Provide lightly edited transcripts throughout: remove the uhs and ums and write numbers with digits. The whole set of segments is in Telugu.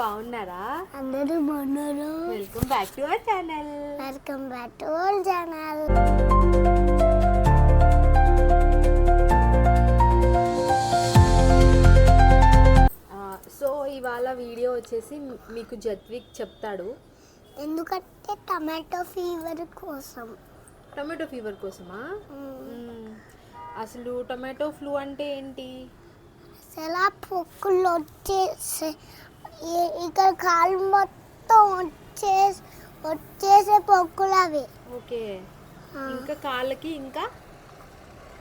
బాగున్నారా? అందరూ బాగున్నారు. Welcome back to our channel. So ఇవాళ వీడియో వచ్చేసి మీకు జత్విక్ చెప్తాడు. ఎందుకంటే టమాటో ఫీవర్ కోసమా? అసలు టొమాటో ఫ్లూ అంటే ఏంటి? అసలు పొక్కులు వచ్చేసి ఇక్కడ కాలు మొత్తం వచ్చేసే పొక్కులు అవి. ఓకే, ఇంకా కాళ్ళకి ఇంకా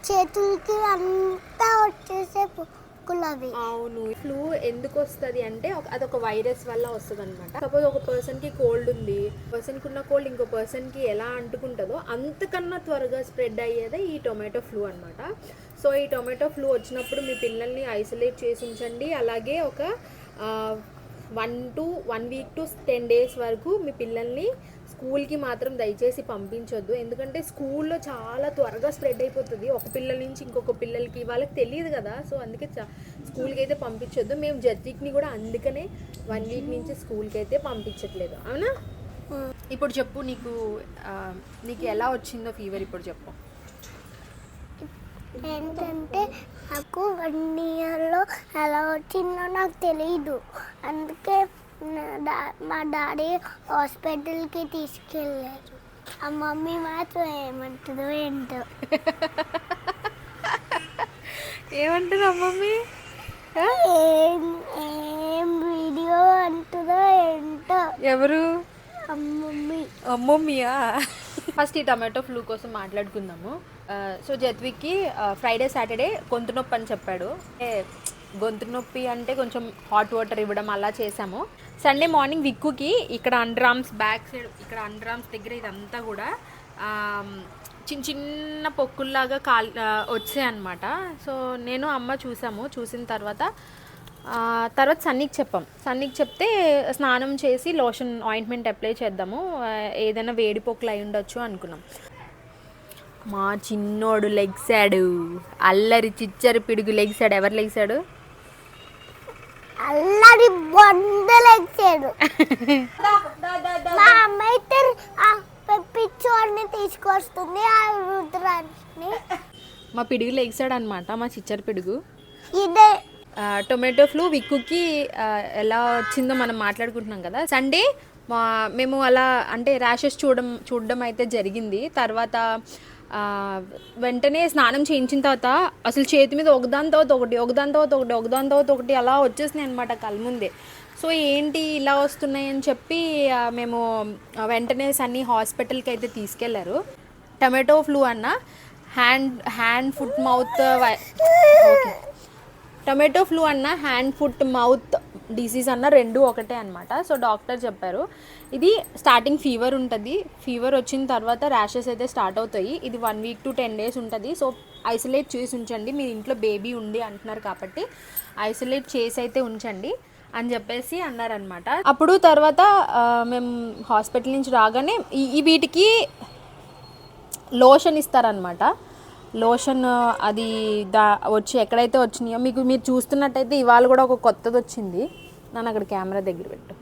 చేతులకి అంతా వచ్చేసే పొక్కులు అవి. అవును. ఫ్లూ ఎందుకు వస్తుంది అంటే అదొక వైరస్ వల్ల వస్తుంది అనమాట. సపోజ్ ఒక పర్సన్కి కోల్డ్ ఉంది, పర్సన్కి ఉన్న కోల్డ్ ఇంకో పర్సన్కి ఎలా అంటుకుంటుందో అంతకన్నా త్వరగా స్ప్రెడ్ అయ్యేదే ఈ టొమాటో ఫ్లూ అనమాట. సో ఈ టొమాటో ఫ్లూ వచ్చినప్పుడు మీ పిల్లల్ని ఐసోలేట్ చేసి ఉంచండి. అలాగే ఒక 1 వీక్ టు 10 days వరకు మీ పిల్లల్ని స్కూల్కి మాత్రం దయచేసి పంపించొద్దు. ఎందుకంటే స్కూల్లో చాలా త్వరగా స్ప్రెడ్ అయిపోతుంది. ఒక పిల్లల నుంచి ఇంకొక పిల్లలకి వాళ్ళకి తెలియదు కదా. సో అందుకే స్కూల్కి అయితే పంపించొద్దు. మేము జత్విక్ని కూడా అందుకనే 1 week నుంచి స్కూల్కి అయితే పంపించట్లేదు. అవునా? ఇప్పుడు చెప్పు, నీకు ఎలా వచ్చిందో ఫీవర్ ఇప్పుడు చెప్పు. ఏంటంటే నాకు 1 yearలో ఎలా వచ్చిందో నాకు తెలియదు. అందుకే మా డాడీ హాస్పిటల్కి తీసుకెళ్ళారు. ఆ మమ్మీ మాత్రం ఏమంటుందో ఏంటో. ఏమంటుంది మమ్మీ? ఏం వీడియో అంటుందో ఏంటో. ఎవరు? అమ్మమ్మీయా? ఫస్ట్ ఈ టమాటో ఫ్లూ కోసం మాట్లాడుకుందాము. సో జత్విక్కి ఫ్రైడే సాటర్డే గొంతు నొప్పి అని చెప్పాడు. గొంతు నొప్పి అంటే కొంచెం హాట్ వాటర్ ఇవ్వడం అలా చేసాము. సండే మార్నింగ్ విక్కుకి ఇక్కడ అండర్ ఆర్మ్స్ బ్యాక్ సైడ్, ఇక్కడ అండర్ ఆర్మ్స్ దగ్గర ఇదంతా కూడా చిన్న పొక్కుల్లాగా వచ్చాయి అనమాట. సో నేను అమ్మ చూసిన తర్వాత సన్నీకి చెప్తే స్నానం చేసి లోషన్ ఆయింట్మెంట్ అప్లై చేద్దాము, ఏదైనా వేడి పొక్కులు అయి ఉండొచ్చు అనుకున్నాం. మా చిన్నోడు లెగ్సాడు, అల్లరి చిచ్చరి పిడుగు లెగ్సాడు. ఎవరు లెగ్సాడు? అల్లరి బొంద లెగ్సాడు. మా అమ్మ అయితే పిచ్చోడిని తీసుకొస్తుంది, ఆ రుద్రాన్ని. మా పిడుగు లెగ్సాడు అనమాట, మా చిచ్చరి పిడుగు. ఇదే టొమాటో ఫ్లూ విక్కుకి ఎలా వచ్చిందో మనం మాట్లాడుకుంటున్నాం కదా. సండే మేము అలా అంటే ర్యాషెస్ చూడడం అయితే జరిగింది. తర్వాత వెంటనే స్నానం చేయించిన తర్వాత అసలు చేతి మీద ఒకదాని తర్వాత ఒకటి అలా వచ్చేసినాయి అనమాట కళ్ళ ముందే. సో ఏంటి ఇలా వస్తున్నాయి అని చెప్పి మేము వెంటనే సన్నీ హాస్పిటల్కి అయితే తీసుకెళ్లారు. టొమాటో ఫ్లూ అన్న hand foot mouth tomato flu అన్న హ్యాండ్ ఫుట్ మౌత్ డిసీజ్ అన్న రెండు ఒకటే అనమాట. సో డాక్టర్ చెప్పారు ఇది స్టార్టింగ్ ఫీవర్ ఉంటుంది, ఫీవర్ వచ్చిన తర్వాత ర్యాషెస్ అయితే స్టార్ట్ అవుతాయి. ఇది 1 week to 10 days ఉంటుంది. సో ఐసోలేట్ చేసి ఉంచండి, మీ ఇంట్లో బేబీ ఉంది అంటున్నారు కాబట్టి ఐసోలేట్ చేసి అయితే ఉంచండి అని చెప్పేసి అన్నారనమాట. అప్పుడు తర్వాత మేము హాస్పిటల్ నుంచి రాగానే ఈ వీటికి లోషన్ ఇస్తారనమాట. లోషన్ అది వచ్చి ఎక్కడైతే వచ్చినాయో మీరు చూస్తున్నట్టయితే ఇవాళ కూడా ఒక కొత్తది వచ్చింది. నన్ను అక్కడ కెమెరా దగ్గర పెట్టు.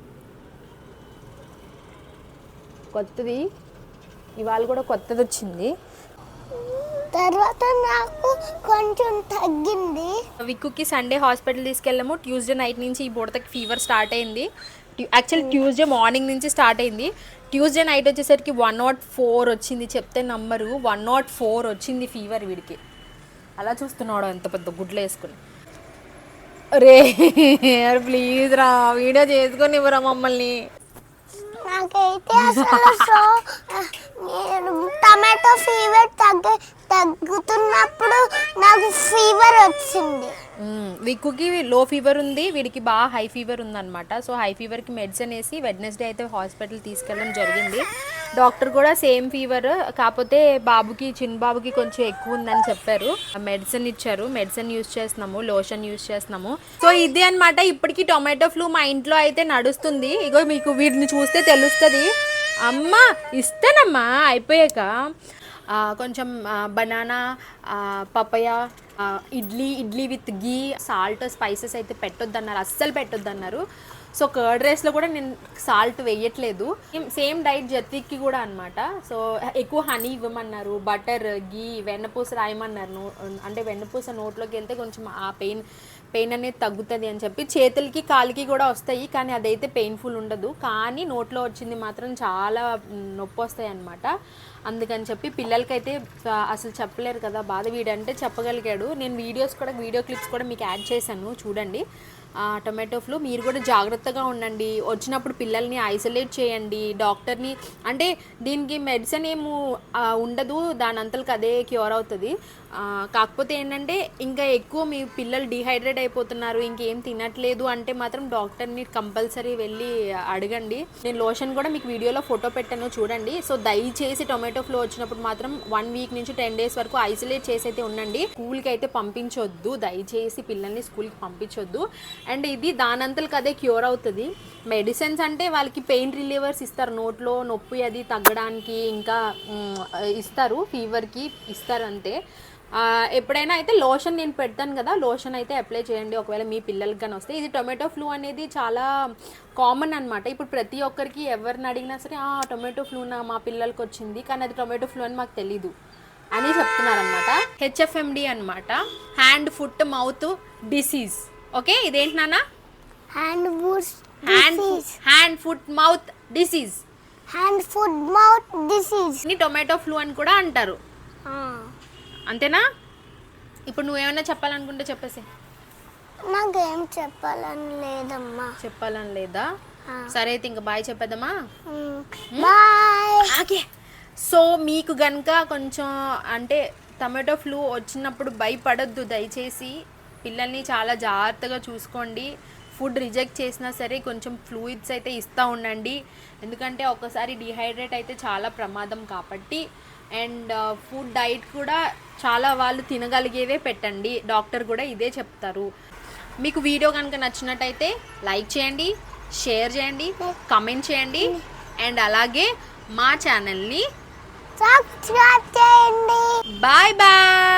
కొత్తది ఇవాళ కూడా కొత్తది వచ్చింది. తర్వాత నాకు కొంచెం తగ్గింది. విక్కుకి సండే హాస్పిటల్ తీసుకెళ్ళాము. ట్యూస్డే నైట్ నుంచి ఈ బుడతకి ఫీవర్ స్టార్ట్ అయింది. యాక్చువల్ ట్యూస్డే మార్నింగ్ నుంచి స్టార్ట్ అయింది. ట్యూస్డే నైట్ వచ్చేసరికి 104 వచ్చింది. చెప్తే నంబరు 104 వచ్చింది ఫీవర్ వీడికి. అలా చూస్తున్నాడు ఎంత పెద్ద గుడ్లు వేసుకుని. రే ప్లీజ్ రా వీడియో చేసుకొని ఇవ్వరా మమ్మల్ని. నాకైతే అసలు టమాటో ఫీవర్ తగ్గుతున్నప్పుడు నాకు ఫీవర్ వచ్చింది. విక్కుకి లో ఫీవర్ ఉంది, వీడికి బాగా హై ఫీవర్ ఉందన్నమాట. సో హై ఫీవర్కి మెడిసిన్ వేసి వెడ్నెస్డే అయితే హాస్పిటల్ తీసుకెళ్ళడం జరిగింది. డాక్టర్ కూడా సేమ్ ఫీవర్, కాకపోతే చిన్న బాబుకి కొంచెం ఎక్కువ ఉందని చెప్పారు. మెడిసిన్ ఇచ్చారు, మెడిసిన్ యూజ్ చేస్తున్నాము, లోషన్ యూజ్ చేస్తున్నాము. సో ఇది అనమాట ఇప్పటికీ టొమాటో ఫ్లూ మా ఇంట్లో అయితే నడుస్తుంది. ఇగో మీకు వీటిని చూస్తే తెలుస్తుంది. అమ్మ ఇస్తానమ్మా అయిపోయాక కొంచెం banana పపయ, idli with ghee, salt, spices అయితే పెట్టొద్దన్నారు, అస్సలు పెట్టొద్దన్నారు. సో కర్డ్ రైస్లో కూడా నేను సాల్ట్ వేయట్లేదు. సేమ్ డైట్ జతికి కూడా అనమాట. సో ఎక్కువ హనీ ఇవ్వమన్నారు, బటర్, గీ, వెన్నపూస రాయమన్నారు. అంటే వెన్నపూస నోట్లోకి వెళ్తే కొంచెం ఆ పెయిన్ అనేది తగ్గుతుంది అని చెప్పి. చేతులకి కాలికి కూడా వస్తాయి, కానీ అదైతే పెయిన్ఫుల్ ఉండదు. కానీ నోట్లో వచ్చింది మాత్రం చాలా నొప్పి వస్తాయి అన్నమాట. అందుకని చెప్పి పిల్లలకైతే అసలు చెప్పలేరు కదా బాధ. వీడంటే చెప్పగలిగాడు. నేను వీడియో క్లిప్స్ కూడా మీకు యాడ్ చేశాను, చూడండి. టొమాటో ఫ్లూ మీరు కూడా జాగ్రత్తగా ఉండండి. వచ్చినప్పుడు పిల్లల్ని ఐసోలేట్ చేయండి. డాక్టర్ని, అంటే దీనికి మెడిసిన్ ఏమో ఉండదు, దాని అంతలకు అదే క్యూర్ అవుతుంది. కాకపోతే ఏంటంటే ఇంకా ఎక్కువ మీ పిల్లలు డిహైడ్రేట్ అయిపోతున్నారు, ఇంకేం తినట్లేదు అంటే మాత్రం డాక్టర్ని కంపల్సరీ వెళ్ళి అడగండి. నేను లోషన్ కూడా మీకు వీడియోలో ఫోటో పెట్టాను, చూడండి. సో దయచేసి టొమాటో ఫ్లూ వచ్చినప్పుడు మాత్రం 1 వీక్ నుంచి 10 డేస్ వరకు ఐసోలేట్ చేసి అయితే ఉండండి. స్కూల్కి అయితే పంపించొద్దు, దయచేసి పిల్లల్ని స్కూల్కి పంపించొద్దు. అండ్ ఇది దానంతలకు అదే క్యూర్ అవుతుంది. మెడిసిన్స్ అంటే వాళ్ళకి పెయిన్ రిలీవర్స్ ఇస్తారు, నోట్లో నొప్పి అది తగ్గడానికి, ఇంకా ఇస్తారు, ఫీవర్కి ఇస్తారు అంతే. ఎప్పుడైనా అయితే లోషన్ నేను పెడతాను కదా, లోషన్ అయితే అప్లై చేయండి ఒకవేళ మీ పిల్లలకి కానీ వస్తే. ఇది టొమాటో ఫ్లూ అనేది చాలా కామన్ అనమాట. ఇప్పుడు ప్రతి ఒక్కరికి ఎవరిని అడిగినా సరే టొమాటో ఫ్లూనా మా పిల్లలకి వచ్చింది, కానీ అది టొమాటో ఫ్లూ అని మాకు తెలీదు అని చెప్తున్నారనమాట. HFMD అనమాట, hand foot mouth disease. Okay, ఇదేంటి నాన్న? హ్యాండ్ ఫుట్ మౌత్ డిసీజ్ ని టొమాటో ఫ్లూ అని కూడా అంటారు. అంతేనా? ఇప్పుడు నువ్వేమైనా చెప్పాలనుకుంటే చెప్పేసి. నాకేం చెప్పాలని లేదమ్మా. చెప్పాలని లేదా? సరే అయితే ఇంకా బాయ్ చెప్పేద్దామా? బాయ్. సో మీకు గనుక కొంచెం అంటే టొమాటో ఫ్లూ వచ్చినప్పుడు భయపడొద్దు దయచేసి. పిల్లల్ని చాలా జాగ్రత్తగా చూసుకోండి. ఫుడ్ రిజెక్ట్ చేసినా సరే కొంచెం ఫ్లూయిడ్స్ అయితే ఇస్తూ ఉండండి, ఎందుకంటే ఒక్కసారి డిహైడ్రేట్ అయితే చాలా ప్రమాదం కాబట్టి. అండ్ ఫుడ్ డైట్ కూడా చాలా వాళ్ళు తినగలిగేవే పెట్టండి, డాక్టర్ కూడా ఇదే చెప్తారు. మీకు వీడియో కనుక నచ్చినట్టయితే లైక్ చేయండి, షేర్ చేయండి, కామెంట్ చేయండి, అండ్ అలాగే మా ఛానల్ని సబ్స్క్రైబ్ చేయండి. Bye bye.